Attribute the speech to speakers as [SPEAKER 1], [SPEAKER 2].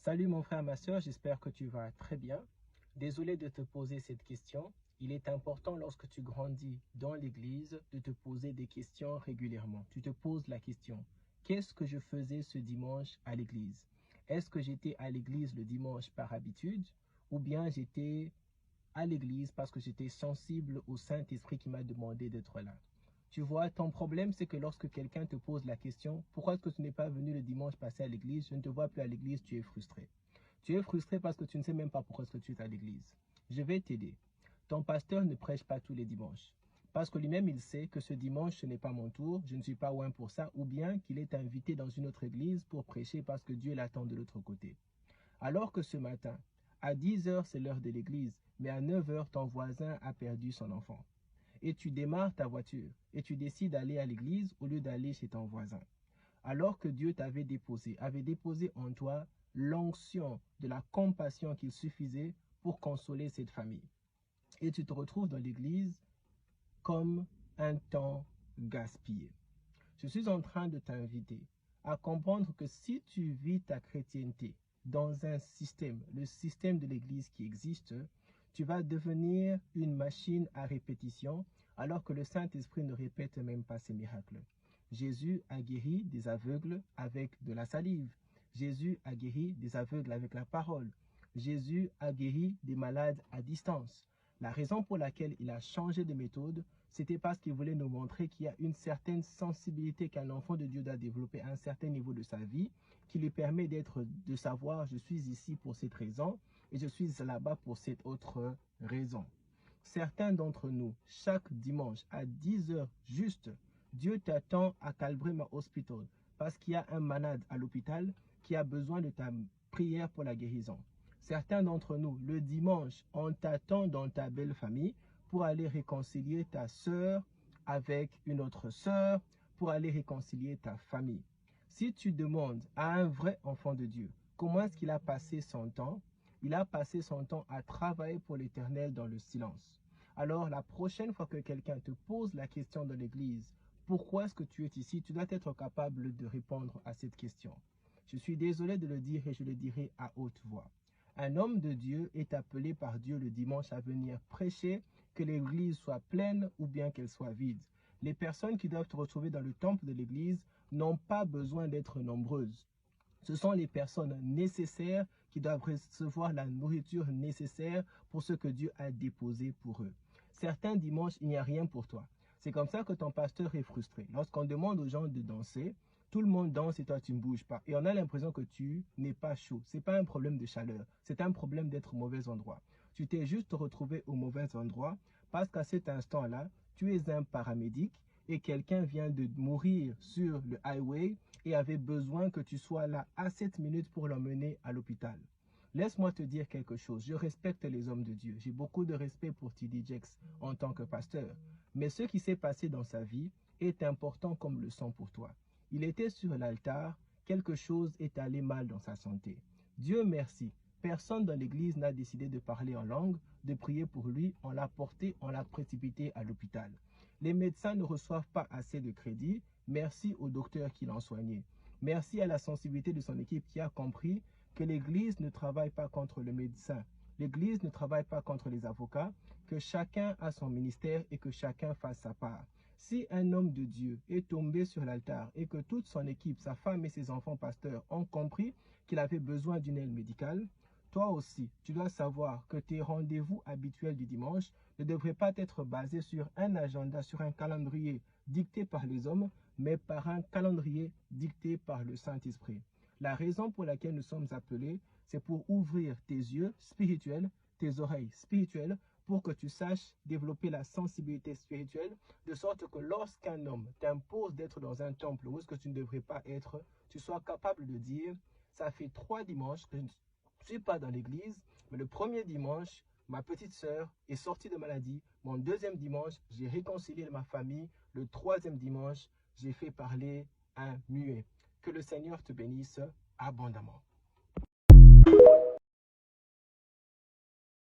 [SPEAKER 1] Salut mon frère, ma soeur, j'espère que tu vas très bien. Désolé de te poser cette question. Il est important lorsque tu grandis dans l'église de te poser des questions régulièrement. Tu te poses la question, qu'est-ce que je faisais ce dimanche à l'église? Est-ce que j'étais à l'église le dimanche par habitude ou bien j'étais à l'église parce que j'étais sensible au Saint-Esprit qui m'a demandé d'être là? Tu vois, ton problème, c'est que lorsque quelqu'un te pose la question, pourquoi est-ce que tu n'es pas venu le dimanche passer à l'église? Je ne te vois plus à l'église, tu es frustré. Tu es frustré parce que tu ne sais même pas pourquoi est-ce que tu es à l'église. Je vais t'aider. Ton pasteur ne prêche pas tous les dimanches. Parce que lui-même, il sait que ce dimanche, ce n'est pas mon tour, je ne suis pas loin pour ça, ou bien qu'il est invité dans une autre église pour prêcher parce que Dieu l'attend de l'autre côté. Alors que ce matin, à 10 heures, c'est l'heure de l'église, mais à 9 heures, ton voisin a perdu son enfant. Et tu démarres ta voiture et tu décides d'aller à l'église au lieu d'aller chez ton voisin. Alors que Dieu avait déposé en toi l'onction de la compassion qu'il suffisait pour consoler cette famille. Et tu te retrouves dans l'église comme un temps gaspillé. Je suis en train de t'inviter à comprendre que si tu vis ta chrétienté dans un système, le système de l'église qui existe, tu vas devenir une machine à répétition alors que le Saint-Esprit ne répète même pas ses miracles. Jésus a guéri des aveugles avec de la salive. Jésus a guéri des aveugles avec la parole. Jésus a guéri des malades à distance. La raison pour laquelle il a changé de méthode, c'était parce qu'il voulait nous montrer qu'il y a une certaine sensibilité qu'un enfant de Dieu doit développer à un certain niveau de sa vie, qui lui permet de savoir, je suis ici pour cette raison et je suis là-bas pour cette autre raison. Certains d'entre nous, chaque dimanche à 10 heures juste, Dieu t'attend à Calvary Hospital parce qu'il y a un malade à l'hôpital qui a besoin de ta prière pour la guérison. Certains d'entre nous, le dimanche, on t'attend dans ta belle famille pour aller réconcilier ta sœur avec une autre sœur, pour aller réconcilier ta famille. Si tu demandes à un vrai enfant de Dieu, comment est-ce qu'il a passé son temps? Il a passé son temps à travailler pour l'Éternel dans le silence. Alors, la prochaine fois que quelqu'un te pose la question dans l'église, pourquoi est-ce que tu es ici? Tu dois être capable de répondre à cette question. Je suis désolé de le dire et je le dirai à haute voix. Un homme de Dieu est appelé par Dieu le dimanche à venir prêcher, que l'église soit pleine ou bien qu'elle soit vide. Les personnes qui doivent te retrouver dans le temple de l'église n'ont pas besoin d'être nombreuses. Ce sont les personnes nécessaires qui doivent recevoir la nourriture nécessaire pour ce que Dieu a déposé pour eux. Certains dimanches, il n'y a rien pour toi. C'est comme ça que ton pasteur est frustré. Lorsqu'on demande aux gens de danser, tout le monde danse et toi tu ne bouges pas. Et on a l'impression que tu n'es pas chaud. Ce n'est pas un problème de chaleur, c'est un problème d'être au mauvais endroit. Tu t'es juste retrouvé au mauvais endroit parce qu'à cet instant-là, tu es un paramédic et quelqu'un vient de mourir sur le highway et avait besoin que tu sois là à 7 minutes pour l'emmener à l'hôpital. Laisse-moi te dire quelque chose. Je respecte les hommes de Dieu. J'ai beaucoup de respect pour T.D. Jakes en tant que pasteur. Mais ce qui s'est passé dans sa vie est important comme le sang pour toi. Il était sur l'altar, quelque chose est allé mal dans sa santé. Dieu merci. Personne dans l'église n'a décidé de parler en langue, de prier pour lui, on l'a porté, on l'a précipité à l'hôpital. Les médecins ne reçoivent pas assez de crédit, merci au docteur qui l'ont soigné. Merci à la sensibilité de son équipe qui a compris que l'église ne travaille pas contre le médecin. L'église ne travaille pas contre les avocats, que chacun a son ministère et que chacun fasse sa part. Si un homme de Dieu est tombé sur l'altar et que toute son équipe, sa femme et ses enfants pasteurs ont compris qu'il avait besoin d'une aide médicale, toi aussi, tu dois savoir que tes rendez-vous habituels du dimanche ne devraient pas être basés sur un agenda, sur un calendrier dicté par les hommes, mais par un calendrier dicté par le Saint-Esprit. La raison pour laquelle nous sommes appelés, c'est pour ouvrir tes yeux spirituels, tes oreilles spirituelles, pour que tu saches développer la sensibilité spirituelle, de sorte que lorsqu'un homme t'impose d'être dans un temple où est-ce que tu ne devrais pas être, tu sois capable de dire, ça fait 3 dimanches que je ne suis pas dans l'église, mais le premier dimanche, ma petite sœur est sortie de maladie. Mon deuxième dimanche, j'ai réconcilié ma famille. Le troisième dimanche, j'ai fait parler un muet. Que le Seigneur te bénisse abondamment.